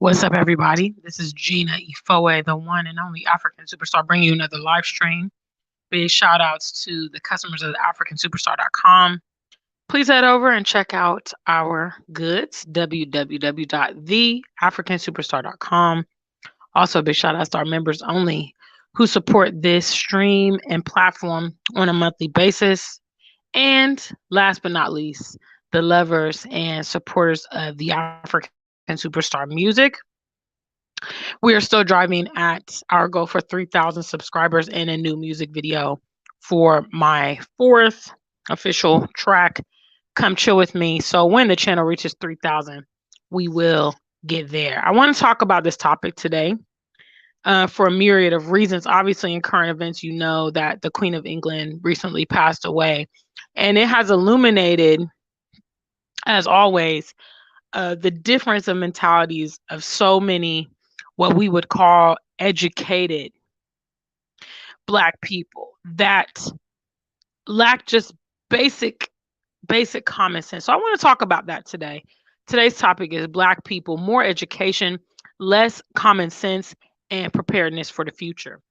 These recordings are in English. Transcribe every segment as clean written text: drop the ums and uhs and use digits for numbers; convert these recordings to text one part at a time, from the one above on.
What's up, everybody? This is Gina Ifoe, the one and only African Superstar, bringing you another live stream. Big shout outs to the customers of AfricanSuperstar.com. Please head over and check out our goods, www.theafricansuperstar.com. Also, big shout outs to our members only who support this stream and platform on a monthly basis. And last but not least, the lovers and supporters of the African Superstar music. We are still driving at our goal for 3,000 subscribers and a new music video for my fourth official track, Come Chill With Me. So when the channel reaches 3,000, we will get there. I want to talk about this topic today for a myriad of reasons. Obviously, in current events, you know that the Queen of England recently passed away, and it has illuminated, as always, the difference of mentalities of so many what we would call educated Black people that lack just basic common sense. So I want to talk about that today. Today's topic is Black people, more education, less common sense, and preparedness for the future.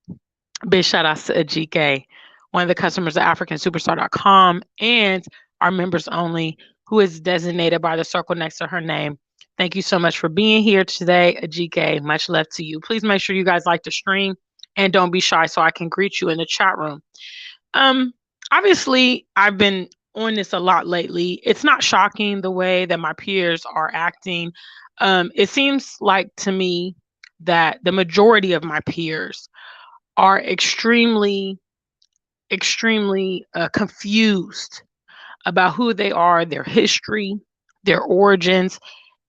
Big shout out to Ajike, one of the customers of AfricanSuperstar.com and our members only, who is designated by the circle next to her name. Thank you so much for being here today, Ajike. Much love to you. Please make sure you guys like the stream and don't be shy so I can greet you in the chat room. Obviously, I've been on this a lot lately. It's not shocking the way that my peers are acting. It seems like to me that the majority of my peers are extremely confused about who they are, their history, their origins,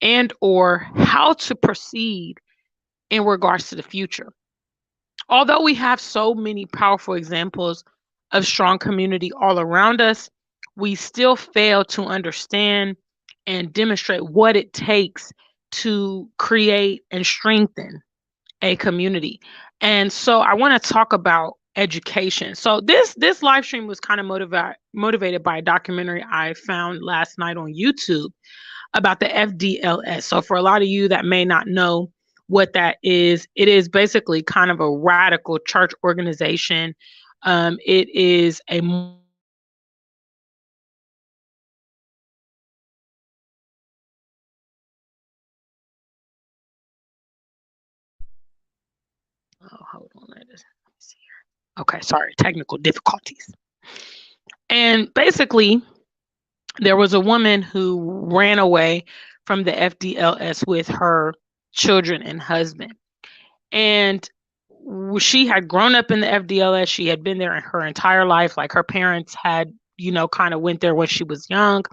and or how to proceed in regards to the future. Although we have so many powerful examples of strong community all around us, we still fail to understand and demonstrate what it takes to create and strengthen a community. And so I want to talk about education. So this live stream was kind of motivated by a documentary I found last night on YouTube about the FDLS. So for a lot of you that may not know what that is, it is basically kind of a radical church organization. It is a hold on, let me see here. Okay, sorry, technical difficulties. And basically, there was a woman who ran away from the FDLS with her children and husband. And she had grown up in the FDLS. She had been there in her entire life. Like her parents had, kind of went there when she was young.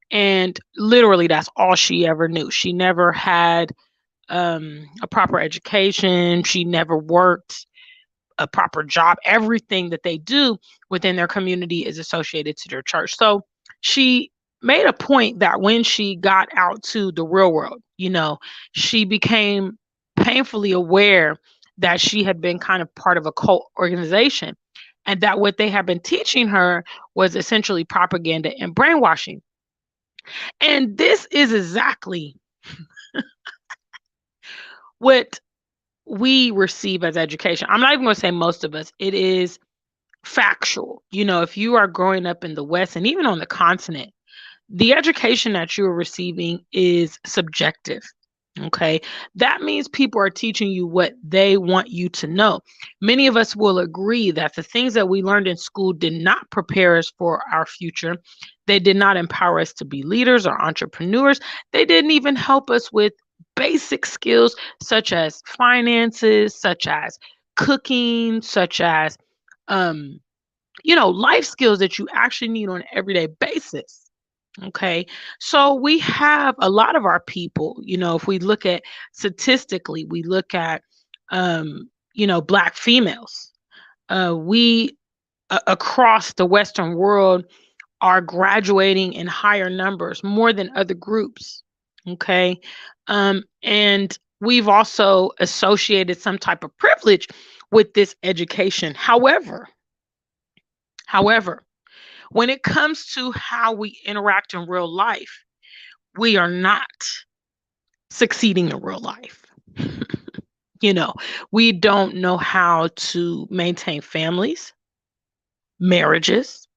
And literally that's all she ever knew. She never had a proper education. She never worked a proper job. Everything that they do within their community is associated to their church. So she made a point that when she got out to the real world, she became painfully aware that she had been kind of part of a cult organization and that what they had been teaching her was essentially propaganda and brainwashing. And this is exactly what we receive as education. I'm not even going to say most of us. It is factual. If you are growing up in the West and even on the continent, the education that you're receiving is subjective. Okay. That means people are teaching you what they want you to know. Many of us will agree that the things that we learned in school did not prepare us for our future. They did not empower us to be leaders or entrepreneurs. They didn't even help us with basic skills such as finances, such as cooking, such as, life skills that you actually need on an everyday basis. Okay. So we have a lot of our people, if we look at statistically, we look at, Black females, we across the Western world are graduating in higher numbers, more than other groups. Okay. And we've also associated some type of privilege with this education. However, when it comes to how we interact in real life, we are not succeeding in real life. You know, we don't know how to maintain families, marriages.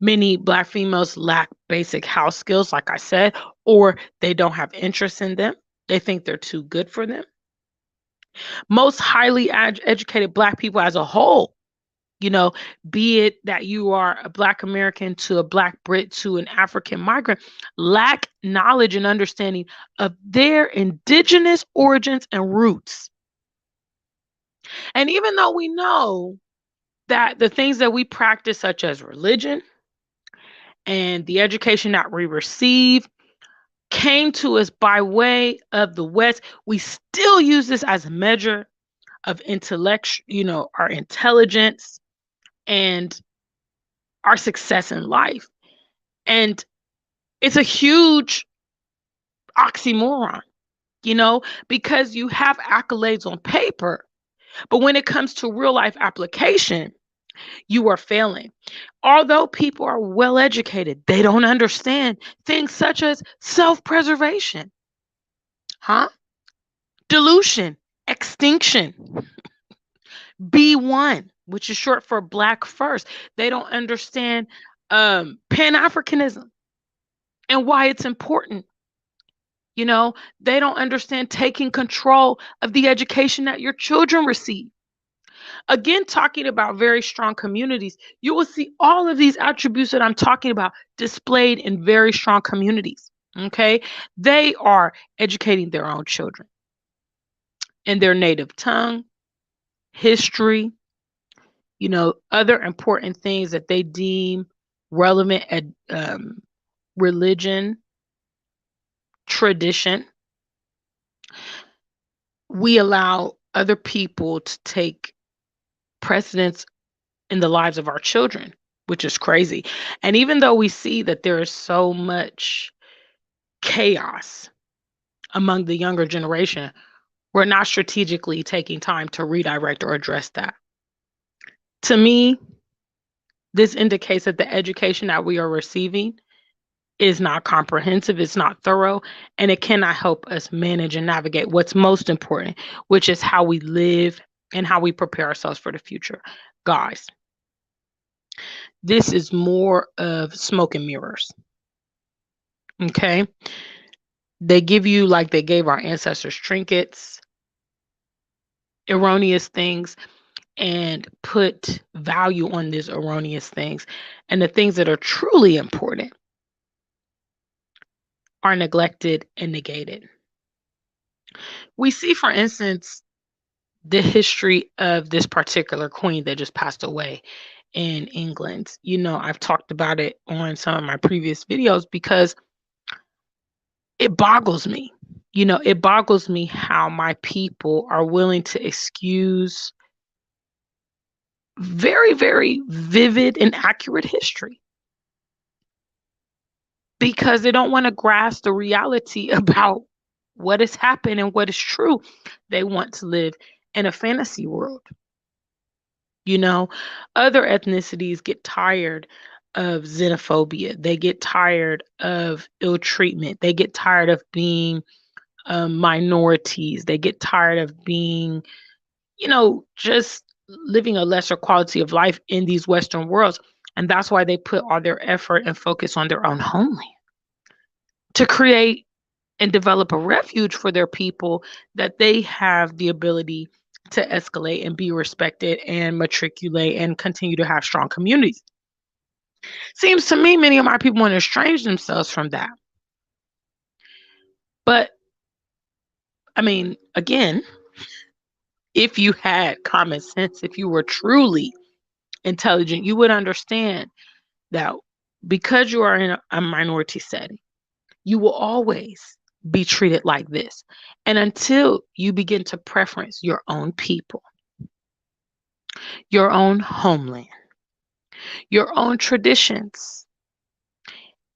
Many Black females lack basic house skills, like I said, or they don't have interest in them. They think they're too good for them. Most highly educated Black people as a whole, you know, be it that you are a Black American to a Black Brit to an African migrant, lack knowledge and understanding of their indigenous origins and roots. And even though we know that the things that we practice, such as religion and the education that we receive, came to us by way of the West, we still use this as a measure of intellect, our intelligence and our success in life. And it's a huge oxymoron, because you have accolades on paper, but when it comes to real life application, you are failing. Although people are well educated, they don't understand things such as self preservation, dilution, extinction, B1, which is short for Black first. They don't understand Pan Africanism and why it's important. They don't understand taking control of the education that your children receive. Again, talking about very strong communities, you will see all of these attributes that I'm talking about displayed in very strong communities. Okay. They are educating their own children in their native tongue, history, other important things that they deem relevant at religion, tradition. We allow other people to take precedence in the lives of our children, which is crazy. And even though we see that there is so much chaos among the younger generation, we're not strategically taking time to redirect or address that. To me, this indicates that the education that we are receiving is not comprehensive, it's not thorough, and it cannot help us manage and navigate what's most important, which is how we live and how we prepare ourselves for the future. Guys, this is more of smoke and mirrors. Okay? They give you, like they gave our ancestors, trinkets, erroneous things, and put value on these erroneous things. And the things that are truly important are neglected and negated. We see, for instance, the history of this particular queen that just passed away in England. I've talked about it on some of my previous videos because it boggles me. It boggles me how my people are willing to excuse very, very vivid and accurate history because they don't want to grasp the reality about what has happened and what is true. They want to live in a fantasy world. Other ethnicities get tired of xenophobia. They get tired of ill treatment. They get tired of being minorities. They get tired of being, just living a lesser quality of life in these Western worlds. And that's why they put all their effort and focus on their own homeland to create and develop a refuge for their people that they have the ability to escalate and be respected and matriculate and continue to have strong communities. Seems to me many of my people want to estrange themselves from that. But I mean, again, if you had common sense, if you were truly intelligent, you would understand that because you are in a minority setting, you will always be treated like this. And until you begin to preference your own people, your own homeland, your own traditions,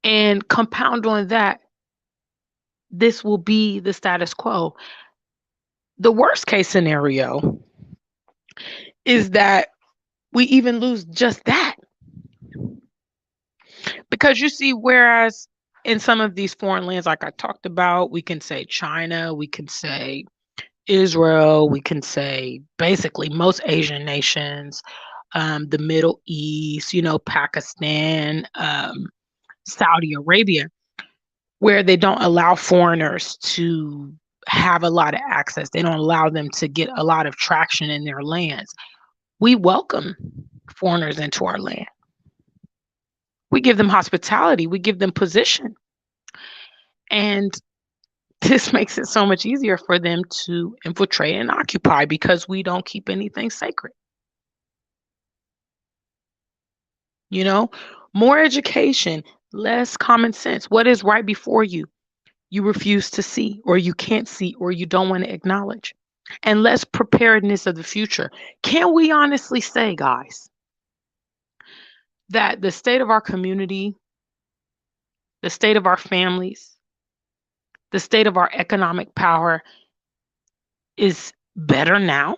and compound on that, this will be the status quo. The worst case scenario is that we even lose just that. Because you see, whereas in some of these foreign lands, like I talked about, we can say China, we can say Israel, we can say basically most Asian nations, the Middle East, Pakistan, Saudi Arabia, where they don't allow foreigners to have a lot of access. They don't allow them to get a lot of traction in their lands. We welcome foreigners into our land. We give them hospitality, we give them position. And this makes it so much easier for them to infiltrate and occupy because we don't keep anything sacred. You know, more education, less common sense. What is right before you? You refuse to see, or you can't see, or you don't want to acknowledge. And less preparedness of the future. Can we honestly say, guys, that the state of our community, the state of our families, the state of our economic power is better now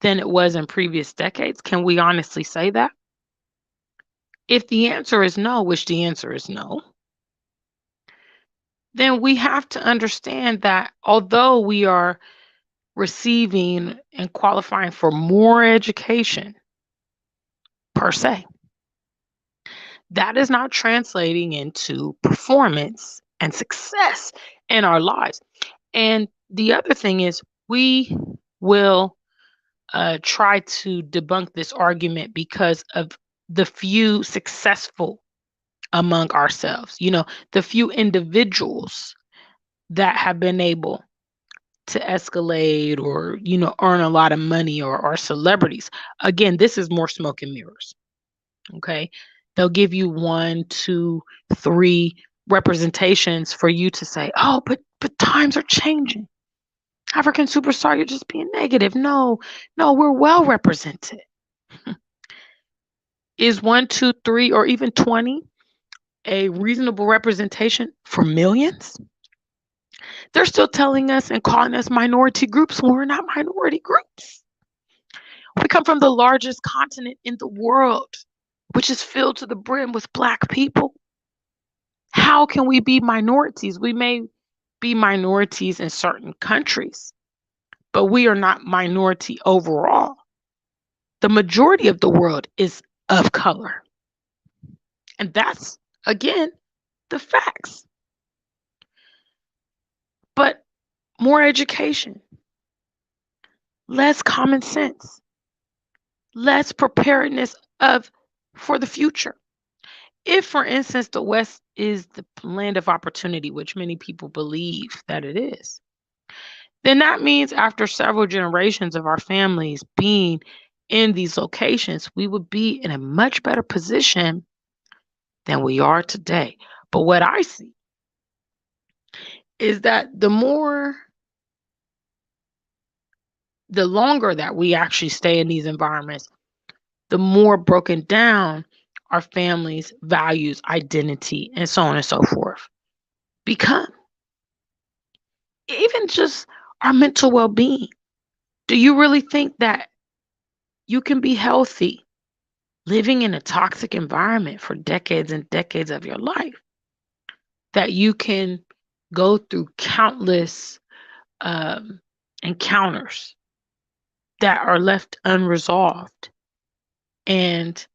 than it was in previous decades? Can we honestly say that? If the answer is no, which the answer is no, then we have to understand that although we are receiving and qualifying for more education per se, that is not translating into performance and success in our lives. And the other thing is, we will try to debunk this argument because of the few successful among ourselves, the few individuals that have been able to escalate or, earn a lot of money or are celebrities. Again, this is more smoke and mirrors. Okay. They'll give you 1, 2, 3 representations for you to say, oh, but times are changing. African superstar, you're just being negative. No, we're well represented. Is 1, 2, 3, or even 20 a reasonable representation for millions? They're still telling us and calling us minority groups when we're not minority groups. We come from the largest continent in the world, which is filled to the brim with Black people. How can we be minorities? We may be minorities in certain countries, but we are not minority overall. The majority of the world is of color. And that's, again, the facts. But more education, less common sense, less preparedness for the future. If, for instance, the West is the land of opportunity, which many people believe that it is, then that means after several generations of our families being in these locations, we would be in a much better position than we are today. But what I see is that the longer that we actually stay in these environments, the more broken down our families' values, identity, and so on and so forth become. Even just our mental well-being. Do you really think that you can be healthy living in a toxic environment for decades and decades of your life? That you can go through countless encounters that are left unresolved and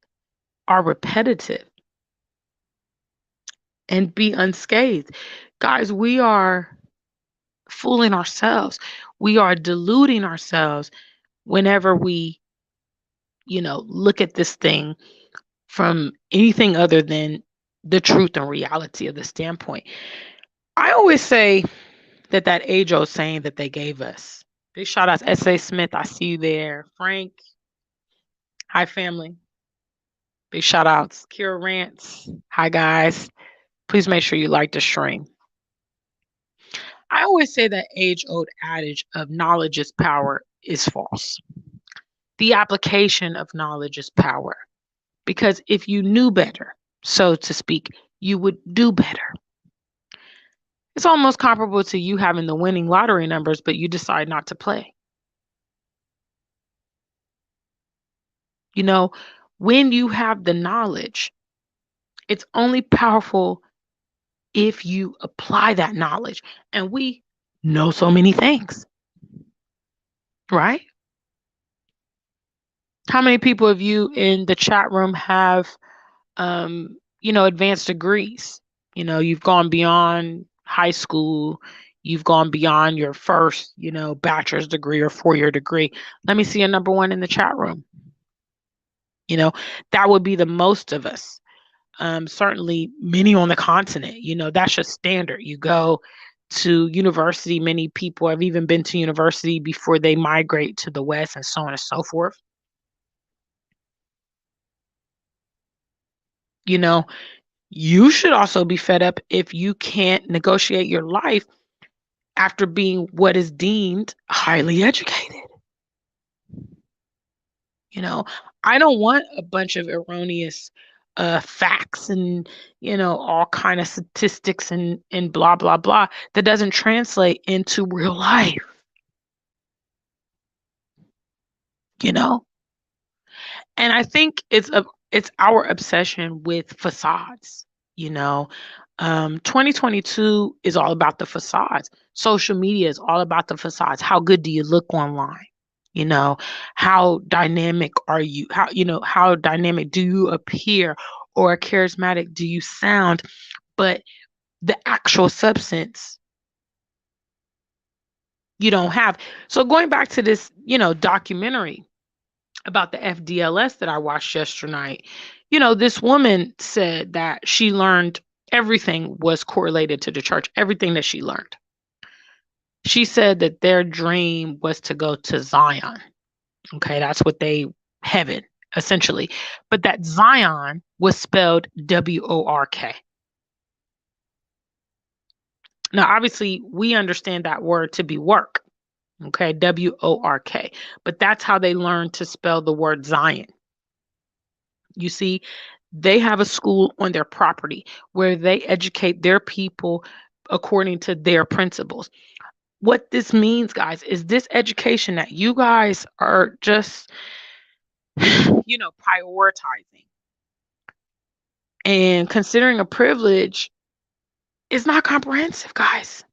are repetitive and be unscathed? Guys, we are fooling ourselves. We are deluding ourselves whenever we, look at this thing from anything other than the truth and reality of the standpoint. I always say that age-old saying that they gave us. Big shout out to S.A. Smith. I see you there. Frank. Hi, family. Big shout outs. Kira Rants. Hi, guys. Please make sure you like the stream. I always say that age-old adage of knowledge is power is false. The application of knowledge is power. Because if you knew better, so to speak, you would do better. It's almost comparable to you having the winning lottery numbers, but you decide not to play. When you have the knowledge, it's only powerful if you apply that knowledge. And we know so many things, right? How many people of you in the chat room have, advanced degrees? You've gone beyond high school, you've gone beyond your first, bachelor's degree or 4-year degree. Let me see a number one in the chat room. That would be the most of us. Certainly many on the continent, that's just standard. You go to university, many people have even been to university before they migrate to the West and so on and so forth. You know, you should also be fed up if you can't negotiate your life after being what is deemed highly educated. You know, I don't want a bunch of erroneous facts and all kind of statistics and blah blah blah that doesn't translate into real life. You know, and I think it's our obsession with facades. You know, 2022 is all about the facades. Social media is all about the facades. How good do you look online? You know, how dynamic are you? How dynamic do you appear, or charismatic do you sound? But the actual substance you don't have. So going back to this, documentary about the FDLS that I watched yesterday, this woman said that she learned everything was correlated to the church, everything that she learned. She said that their dream was to go to Zion. Okay, that's what they heaven essentially. But that Zion was spelled WORK. Now, obviously, we understand that word to be work. Okay, WORK. But that's how they learned to spell the word Zion. You see, they have a school on their property where they educate their people according to their principles. What this means, guys, is this education that you guys are just, prioritizing and considering a privilege is not comprehensive, guys.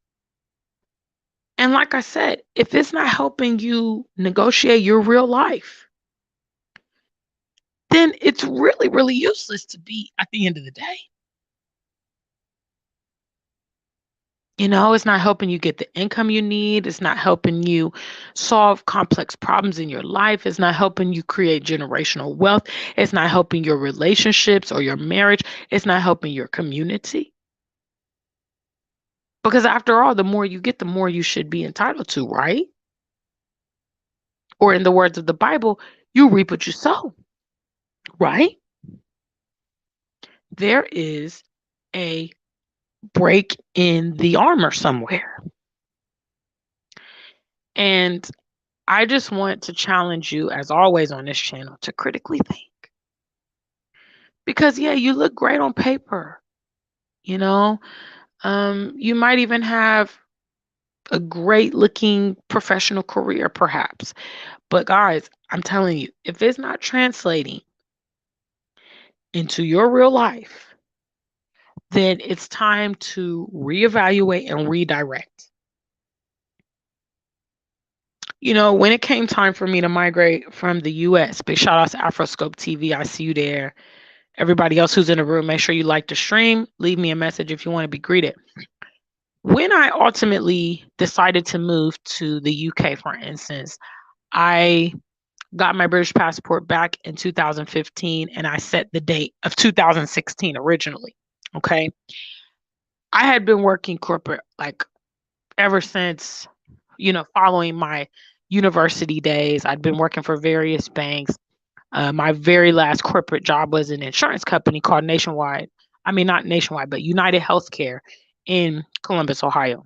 And like I said, if it's not helping you negotiate your real life, then it's really, really useless to be at the end of the day. It's not helping you get the income you need. It's not helping you solve complex problems in your life. It's not helping you create generational wealth. It's not helping your relationships or your marriage. It's not helping your community. Because after all, the more you get, the more you should be entitled to, right? Or in the words of the Bible, you reap what you sow, right? There is a break in the armor somewhere. And I just want to challenge you, as always on this channel, to critically think. Because, yeah, you look great on paper, you know? You might even have a great looking professional career, perhaps. But, guys, I'm telling you, if it's not translating into your real life, then it's time to reevaluate and redirect. When it came time for me to migrate from the US, big shout out to Afroscope TV. I see you there. Everybody else who's in the room, make sure you like the stream. Leave me a message if you want to be greeted. When I ultimately decided to move to the UK, for instance, I got my British passport back in 2015 and I set the date of 2016 originally. Okay. I had been working corporate like ever since, following my university days. I'd been working for various banks. My very last corporate job was an insurance company called Nationwide. I mean, not Nationwide, but United Healthcare in Columbus, Ohio.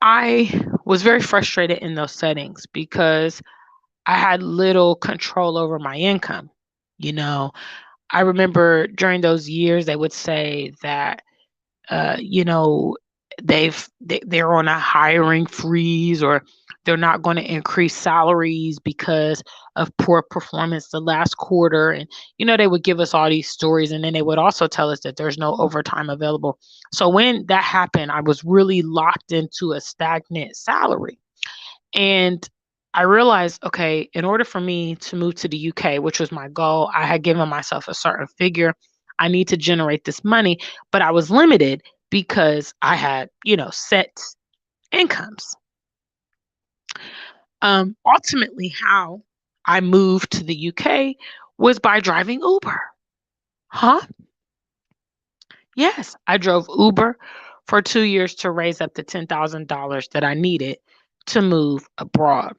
I was very frustrated in those settings because I had little control over my income. I remember during those years, they would say that, they're on a hiring freeze, or they're not going to increase salaries because of poor performance the last quarter. And they would give us all these stories, and then they would also tell us that there's no overtime available. So when that happened, I was really locked into a stagnant salary. And I realized, okay, in order for me to move to the UK, which was my goal, I had given myself a certain figure. I need to generate this money, but I was limited because I had, set incomes. Ultimately, how I moved to the UK was by driving Uber. Huh? Yes, I drove Uber for 2 years to raise up the $10,000 that I needed to move abroad.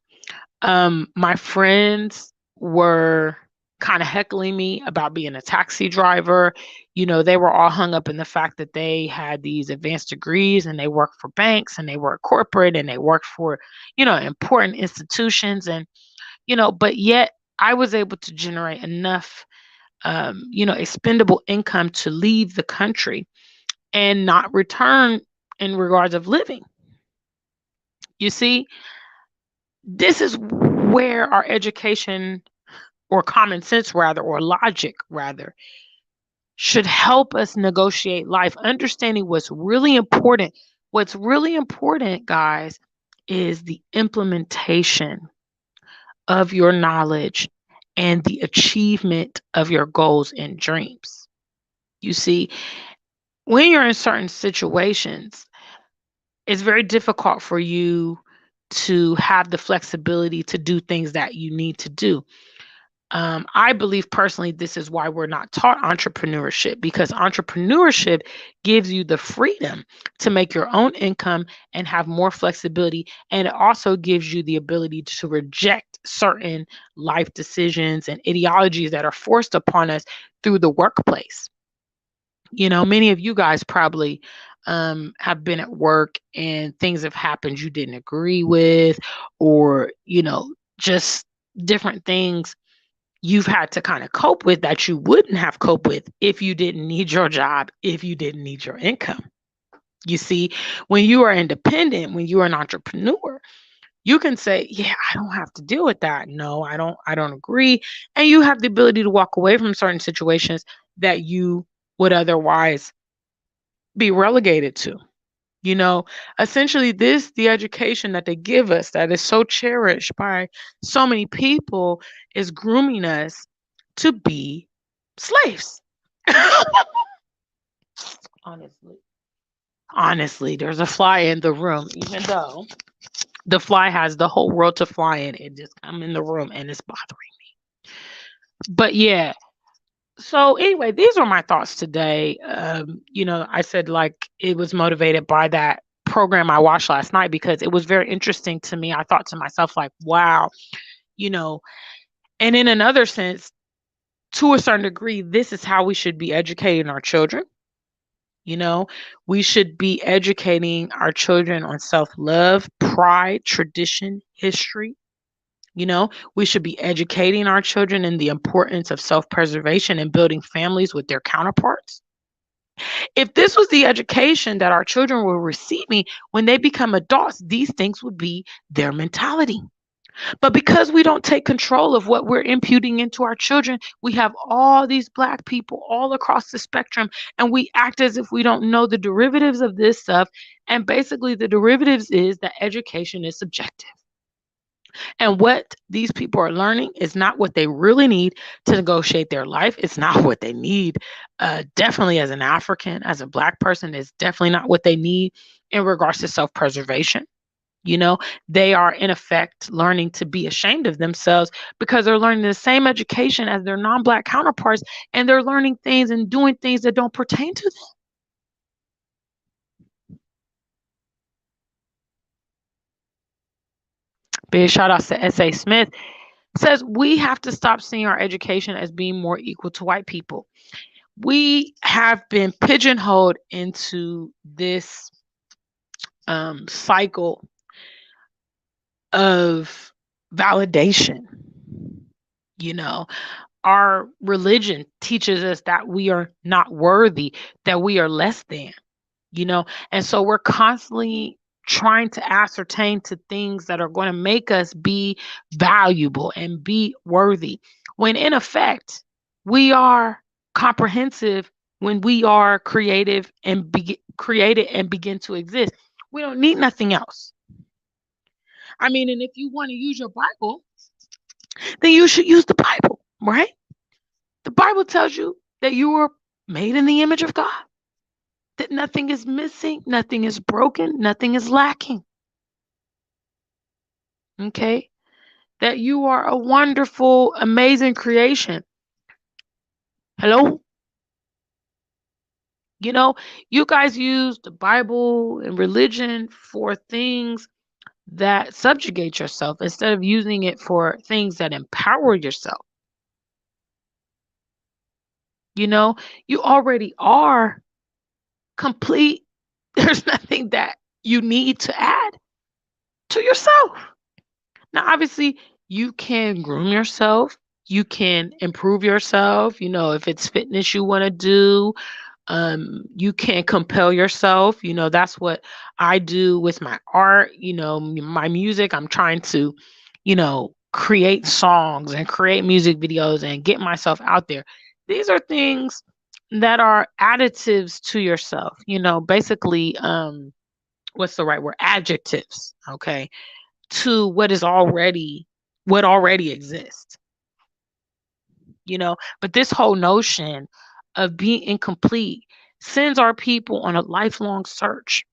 My friends were kind of heckling me about being a taxi driver. They were all hung up in the fact that they had these advanced degrees and they worked for banks and they worked corporate and they worked for, important institutions. And, but yet I was able to generate enough, expendable income to leave the country and not return in regards of living. You see, this is where our education, or common sense rather, or logic rather, should help us negotiate life, understanding what's really important. What's really important, guys, is the implementation of your knowledge and the achievement of your goals and dreams. You see, when you're in certain situations, it's very difficult for you to have the flexibility to do things that you need to do. I believe personally, this is why we're not taught entrepreneurship, because entrepreneurship gives you the freedom to make your own income and have more flexibility. And it also gives you the ability to reject certain life decisions and ideologies that are forced upon us through the workplace. Many of you guys probably have been at work and things have happened you didn't agree with, or, just different things you've had to kind of cope with that you wouldn't have coped with if you didn't need your job, if you didn't need your income. You see, when you are independent, when you are an entrepreneur, you can say, yeah, I don't have to deal with that. No, I don't agree. And you have the ability to walk away from certain situations that you would otherwise be relegated to. You know, Essentially, the education that they give us that is so cherished by so many people is grooming us to be slaves. Honestly. Honestly, there's a fly in the room, even though the fly has the whole world to fly in. It just come in the room and it's bothering me. But yeah, so anyway, these are my thoughts today. I said like it was motivated by that program I watched last night because it was very interesting to me. I thought to myself like, wow, you know, and in another sense, to a certain degree, this is how we should be educating our children. You know, we should be educating our children on self-love, pride, tradition, history. We should be educating our children in the importance of self-preservation and building families with their counterparts. If this was the education that our children were receiving when they become adults, these things would be their mentality. But because we don't take control of what we're imputing into our children, we have all these Black people all across the spectrum, and we act as if we don't know the derivatives of this stuff. And basically, the derivatives is that education is subjective. And what these people are learning is not what they really need to negotiate their life. It's not what they need. Definitely, as an African, as a Black person, is definitely not what they need in regards to self preservation. They are in effect learning to be ashamed of themselves because they're learning the same education as their non Black counterparts, and they're learning things and doing things that don't pertain to them. Big shout outs to S.A. Smith. Says we have to stop seeing our education as being more equal to white people. We have been pigeonholed into this cycle of validation. You know, our religion teaches us that we are not worthy, that we are less than. you know? And so we're constantly trying to ascertain to things that are going to make us be valuable and be worthy. When in effect, we are comprehensive when we are creative and created and begin to exist. We don't need nothing else. I mean, and if you want to use your Bible, then you should use the Bible, right? The Bible tells you that you were made in the image of God, that nothing is missing, nothing is broken, nothing is lacking. Okay? That you are a wonderful, amazing creation. Hello? You know, you guys use the Bible and religion for things that subjugate yourself instead of using it for things that empower yourself. You know, you already are complete. There's nothing that you need to add to yourself. Now, obviously, you can groom yourself. You can improve yourself. You know, if it's fitness you want to do, you can compel yourself. You know, that's what I do with my art. You know, my music. I'm trying to, create songs and create music videos and get myself out there. These are things that are additives to yourself. You know, basically, what's the right word? Adjectives. Okay, to what already exists, but this whole notion of being incomplete sends our people on a lifelong search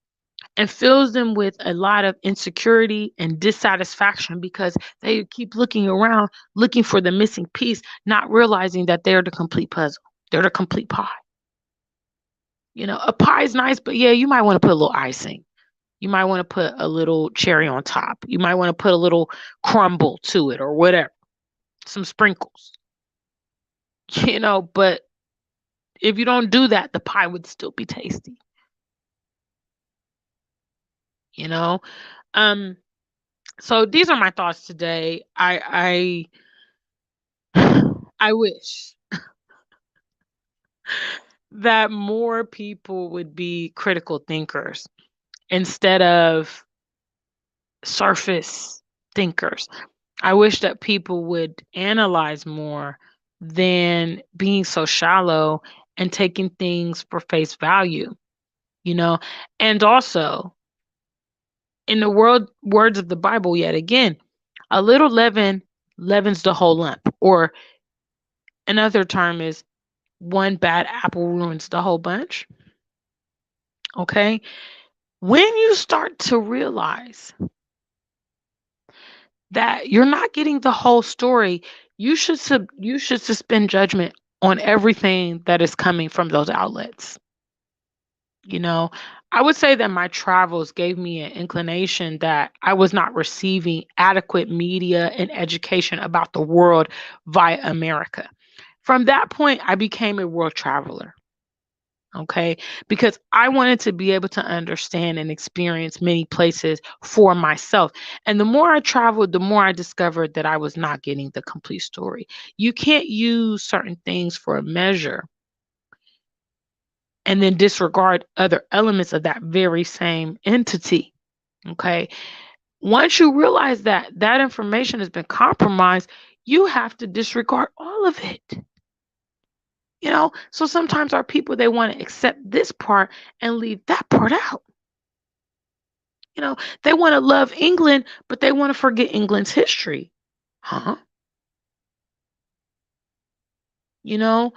and fills them with a lot of insecurity and dissatisfaction because they keep looking around looking for the missing piece, not realizing that they're the complete puzzle. They're the complete pie. A pie is nice, but yeah, you might want to put a little icing. You might want to put a little cherry on top. You might want to put a little crumble to it or whatever, some sprinkles, but if you don't do that, the pie would still be tasty, you know? Um, so these are my thoughts today. I wish that more people would be critical thinkers instead of surface thinkers. I wish that people would analyze more than being so shallow and taking things for face value, you know? And also, in the words of the Bible, yet again, a little leaven leavens the whole lump. Or another term is one bad apple ruins the whole bunch. Okay? When you start to realize that you're not getting the whole story, you should suspend judgment on everything that is coming from those outlets. You know, I would say that my travels gave me an inclination that I was not receiving adequate media and education about the world via America. From that point, I became a world traveler. Okay. Because I wanted to be able to understand and experience many places for myself. And the more I traveled, the more I discovered that I was not getting the complete story. You can't use certain things for a measure and then disregard other elements of that very same entity. Okay. Once you realize that that information has been compromised, you have to disregard all of it. So sometimes our people, they want to accept this part and leave that part out. They want to love England, but they want to forget England's history. Huh? You know,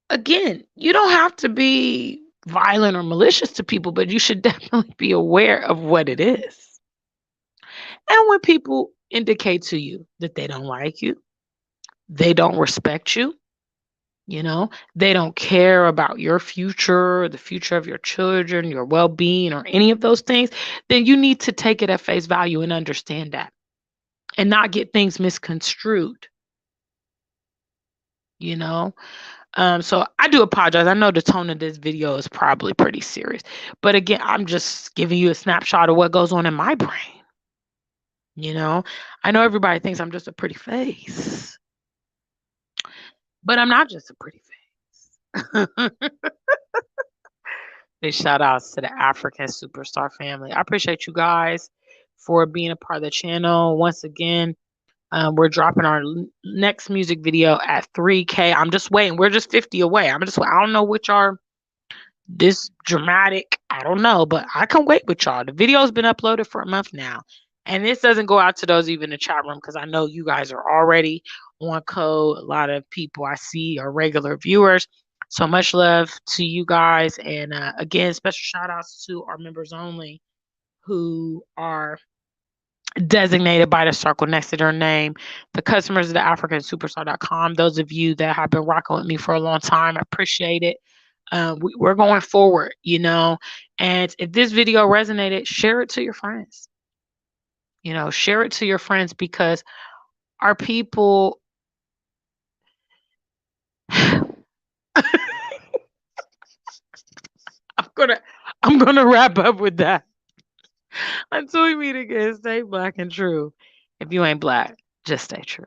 again, you don't have to be violent or malicious to people, but you should definitely be aware of what it is. And when people indicate to you that they don't like you, they don't respect you, they don't care about your future, the future of your children, your well being, or any of those things, then you need to take it at face value and understand that and not get things misconstrued, you know? So I do apologize. I know the tone of this video is probably pretty serious, but again, I'm just giving you a snapshot of what goes on in my brain. I know everybody thinks I'm just a pretty face, but I'm not just a pretty face. Big shout outs to the African Superstar family. I appreciate you guys for being a part of the channel. Once again, we're dropping our next music video at 3K. I'm just waiting. We're just 50 away. I don't know which are this dramatic. I don't know, but I can wait with y'all. The video's been uploaded for a month now. And this doesn't go out to those even in the chat room because I know you guys are already on code. A lot of people I see are regular viewers. So much love to you guys. And again, special shout outs to our members only who are designated by the circle next to their name, the customers of the AfricanSuperstar.com. Those of you that have been rocking with me for a long time, I appreciate it. We're going forward, you know. And if this video resonated, share it to your friends. You know, share it to your friends because our people. I'm gonna wrap up with that. Until we meet again, stay black and true. If you ain't black, just stay true.